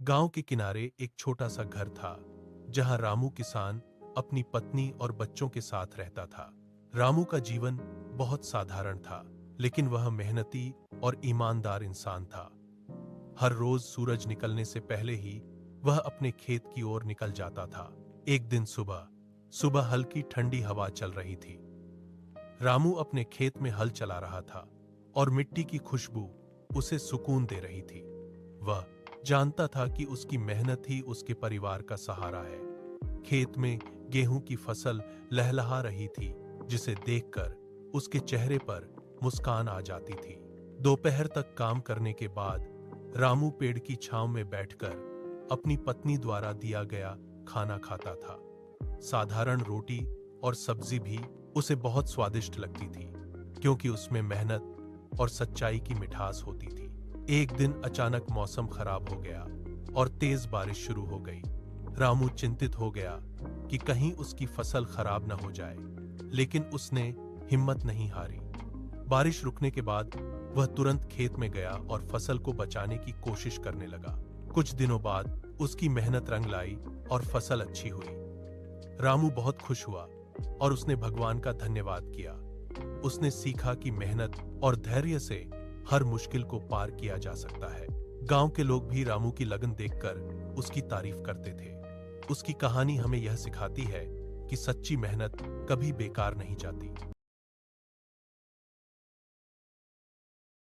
गांव के किनारे एक छोटा सा घर था जहां रामू किसान अपनी पत्नी और बच्चों के साथ रहता था। रामू का जीवन बहुत साधारण था, लेकिन वह मेहनती और ईमानदार इंसान था। हर रोज सूरज निकलने से पहले ही वह अपने खेत की ओर निकल जाता था। एक दिन सुबह सुबह हल्की ठंडी हवा चल रही थी। रामू अपने खेत में हल चला रहा था और मिट्टी की खुशबू उसे सुकून दे रही थी। वह जानता था कि उसकी मेहनत ही उसके परिवार का सहारा है। खेत में गेहूं की फसल लहलहा रही थी, जिसे देखकर उसके चेहरे पर मुस्कान आ जाती थी। दोपहर तक काम करने के बाद रामू पेड़ की छांव में बैठकर अपनी पत्नी द्वारा दिया गया खाना खाता था। साधारण रोटी और सब्जी भी उसे बहुत स्वादिष्ट लगती थी, क्योंकि उसमें मेहनत और सच्चाई की मिठास होती थी। एक दिन अचानक मौसम खराब हो गया और तेज बारिश शुरू हो गई। रामू चिंतित हो गया कि कहीं उसकी फसल खराब न हो जाए, लेकिन उसने हिम्मत नहीं हारी। बारिश रुकने के बाद वह तुरंत खेत में गया और फसल को बचाने की कोशिश करने लगा। कुछ दिनों बाद उसकी मेहनत रंग लाई और फसल अच्छी हुई। रामू बहुत खुश हुआ और उसने भगवान का धन्यवाद किया। उसने सीखा कि मेहनत और धैर्य से हर मुश्किल को पार किया जा सकता है। गांव के लोग भी रामू की लगन देखकर उसकी तारीफ करते थे। उसकी कहानी हमें यह सिखाती है कि सच्ची मेहनत कभी बेकार नहीं जाती।